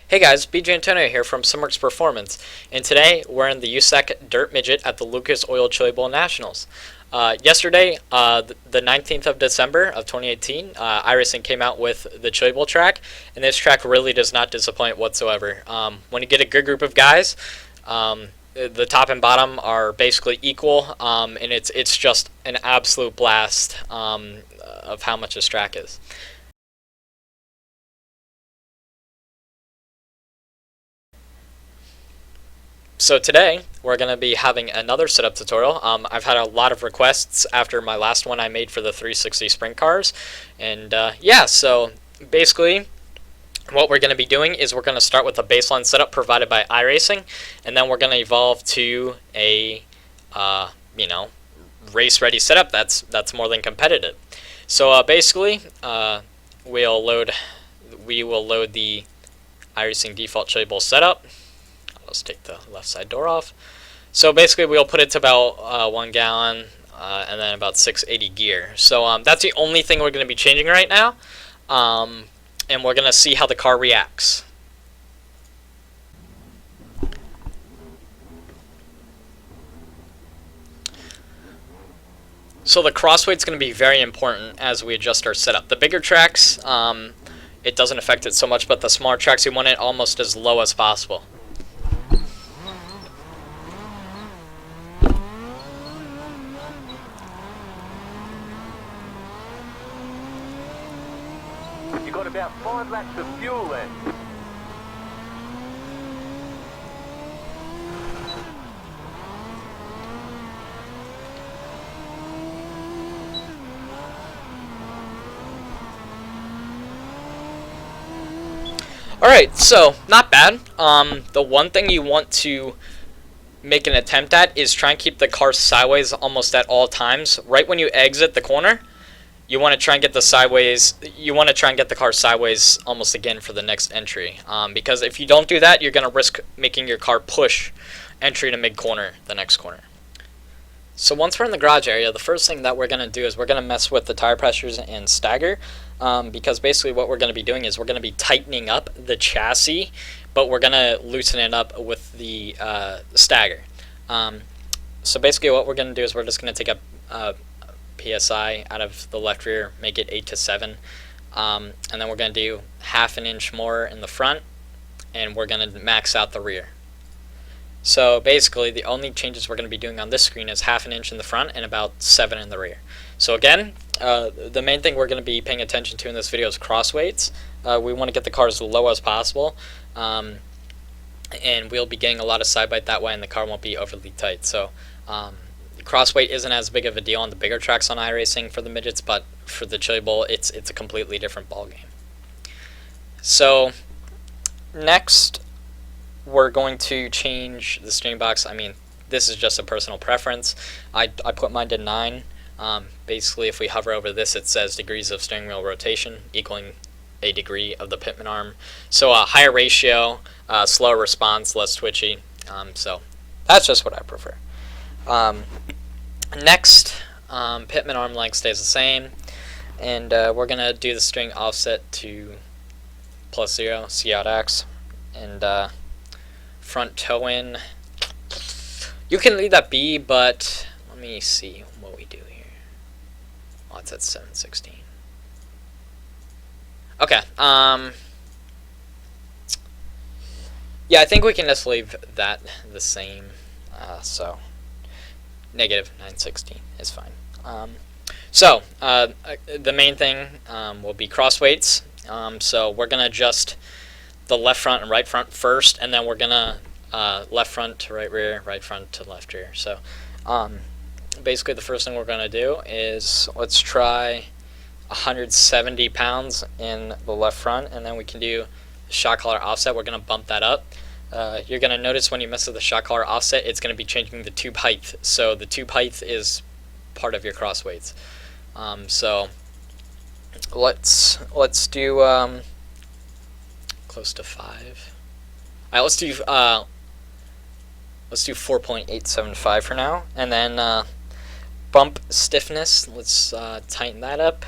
Hey guys, BJ Antonio here from Simworks Performance, and today we're in the USAC Dirt Midget at the Lucas Oil Chili Bowl Nationals. Yesterday, the 19th of December of 2018, iRacing came out with the Chili Bowl track, and this track really does not disappoint whatsoever. When you get a good group of guys, the top and bottom are basically equal, and it's just an absolute blast of how much this track is. So today, we're going to be having another setup tutorial. I've had a lot of requests after my last one I made for the 360 sprint cars. And yeah, so basically, what we're going to be doing is we're going to start with a baseline setup provided by iRacing, and then we're going to evolve to a, race-ready setup that's more than competitive. So basically, we will load the iRacing default Chili Bowl setup. Let's take the left side door off. So basically we'll put it to about 1 gallon and then about 680 gear. So that's the only thing we're going to be changing right now. And we're going to see how the car reacts. So the crossweight's going to be very important as we adjust our setup. The bigger tracks, it doesn't affect it so much, but the smaller tracks, you want it almost as low as possible. You got about 5 laps of fuel left. Alright, so not bad. The one thing you want to make an attempt at is try and keep the car sideways almost at all times. Right when you exit the corner, you want to try and get the car sideways almost again for the next entry. Because if you don't do that, you're going to risk making your car push entry to mid-corner, the next corner. So once we're in the garage area, the first thing that we're going to do is we're going to mess with the tire pressures and stagger. Because basically what we're going to be doing is we're going to be tightening up the chassis, but we're going to loosen it up with the stagger. So basically what we're going to do is we're just going to take a PSI out of the left rear, make it 8 to 7, and then we're going to do half an inch more in the front, and we're going to max out the rear. So basically the only changes we're going to be doing on this screen is half an inch in the front and about 7 in the rear. So again, the main thing we're going to be paying attention to in this video is cross weights. We want to get the car as low as possible, and we'll be getting a lot of side bite that way, and the car won't be overly tight. So crossweight isn't as big of a deal on the bigger tracks on iRacing for the midgets, but for the Chili Bowl, it's a completely different ballgame. So next, we're going to change the steering box. I mean, this is just a personal preference. I put mine to 9. Basically, if we hover over this, it says degrees of steering wheel rotation equaling a degree of the pitman arm. So a higher ratio, slower response, less twitchy. So that's just what I prefer. Next, pitman arm length stays the same, and we're going to do the steering offset to +0, C out X, and front toe in. You can leave that be, but let me see what we do here. Oh, it's at 716. Okay, yeah, I think we can just leave that the same, so negative 916 is fine. So the main thing will be cross weights. So we're going to adjust the left front and right front first, and then we're going to left front to right rear, right front to left rear. So basically the first thing we're going to do is let's try 170 pounds in the left front, and then we can do shock collar offset. We're going to bump that up. You're going to notice when you mess with the shock collar offset, it's going to be changing the tube height. So the tube height is part of your cross weights. So let's do close to 5. All right, let's do 4.875 for now, and then bump stiffness. Let's tighten that up,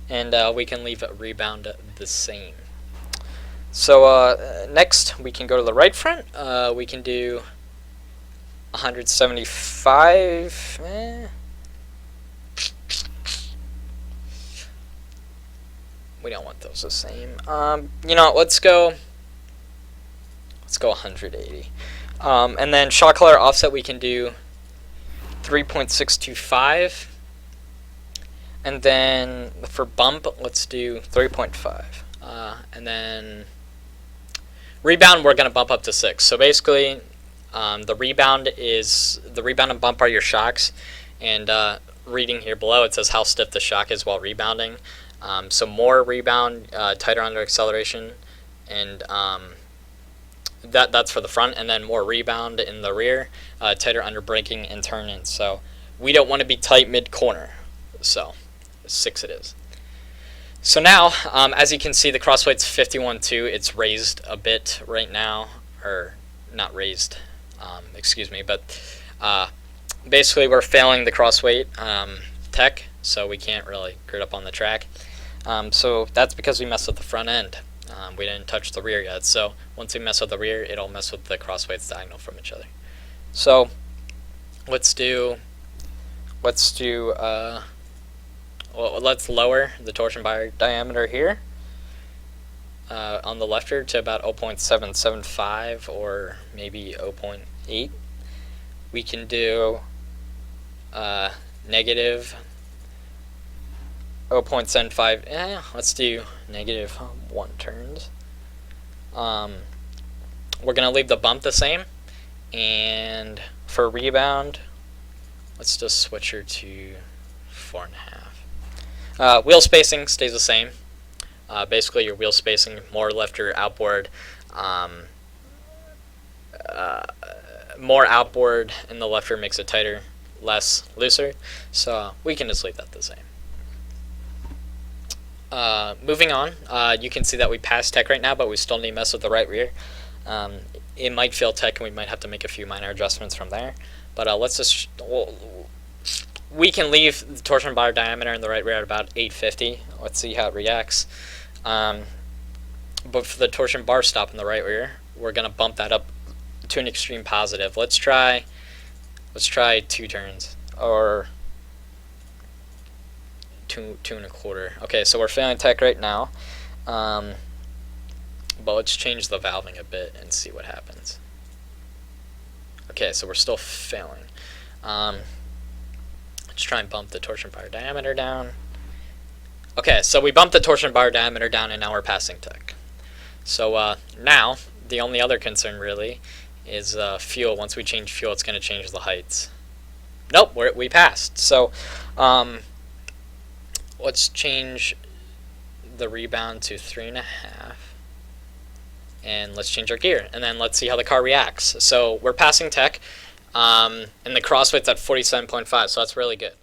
and we can leave rebound the same. So next we can go to the right front. We can do 175. We don't want those the same. You know what, let's go 180. And then shot color offset we can do 3.625. And then for bump, let's do 3.5. And then rebound, we're going to bump up to 6. So basically, the rebound and bump are your shocks. And reading here below, it says how stiff the shock is while rebounding. So more rebound, tighter under acceleration, and that's for the front. And then more rebound in the rear, tighter under braking and turn-in. So we don't want to be tight mid-corner. So 6 it is. So now, as you can see, the crossweight's 51.2. It's raised a bit right now, or not raised, excuse me, but basically we're failing the crossweight tech, so we can't really grid up on the track. So that's because we messed with the front end. We didn't touch the rear yet, so once we mess with the rear, it'll mess with the crossweights diagonal from each other. So let's lower the torsion bar diameter here on the left rear to about 0.775 or maybe 0.8. We can do negative 0.75. Let's do negative 1 turns. We're going to leave the bump the same. And for rebound, let's just switch her to 4.5. Wheel spacing stays the same. Basically, your wheel spacing, more left or outboard, more outboard in the left rear makes it tighter, less looser. So we can just leave that the same. Moving on, you can see that we passed tech right now, but we still need to mess with the right rear. It might fail tech, and we might have to make a few minor adjustments from there. But let's just... we can leave the torsion bar diameter in the right rear at about 850. Let's see how it reacts. But for the torsion bar stop in the right rear, we're going to bump that up to an extreme positive. Let's try 2 turns, or 2.25. Okay, so we're failing tech right now. But let's change the valving a bit and see what happens. Okay, so we're still failing. Let's try and bump the torsion bar diameter down. Okay, so we bumped the torsion bar diameter down, and now we're passing tech. So now, the only other concern really is fuel. Once we change fuel, it's going to change the heights. Nope, we passed. So let's change the rebound to 3.5. And let's change our gear, and then let's see how the car reacts. So we're passing tech, and the crossweight's at 47.5, so that's really good.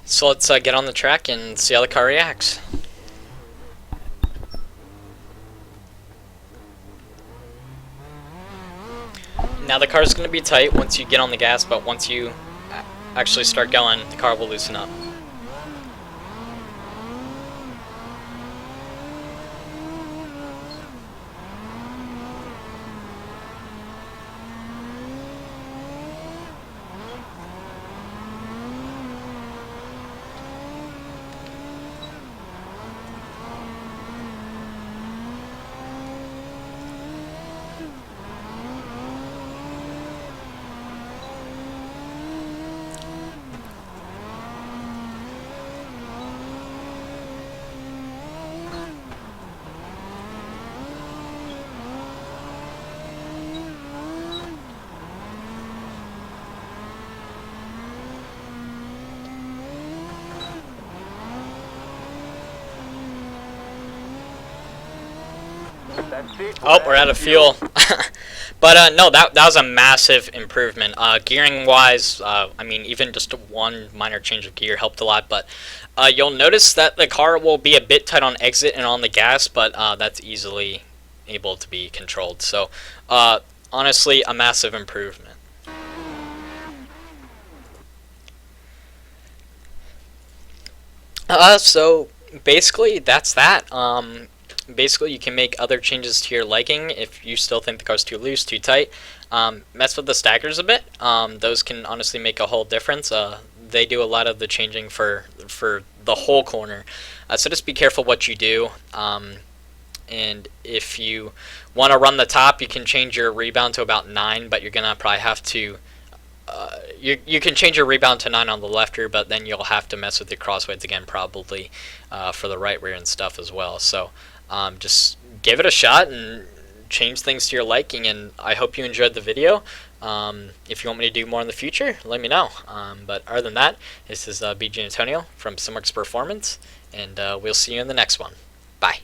So let's get on the track and see how the car reacts. Now the car is going to be tight once you get on the gas, but once you actually start going, the car will loosen up. Oh, we're out of fuel. But no, that was a massive improvement. Gearing wise, I mean, even just one minor change of gear helped a lot. But you'll notice that the car will be a bit tight on exit and on the gas, but that's easily able to be controlled. So honestly, a massive improvement. So basically that's that. Basically you can make other changes to your legging if you still think the car's too loose, too tight. Mess with the stackers a bit. Those can honestly make a whole difference. They do a lot of the changing for the whole corner. So just be careful what you do. And if you want to run the top, you can change your rebound to about 9, but you're gonna probably have to. You can change your rebound to 9 on the left rear, but then you'll have to mess with your crossweights again probably for the right rear and stuff as well. So just give it a shot and change things to your liking, and I hope you enjoyed the video. If you want me to do more in the future, let me know. But other than that, this is BJ Antonio from Simworks Performance, and we'll see you in the next one. Bye.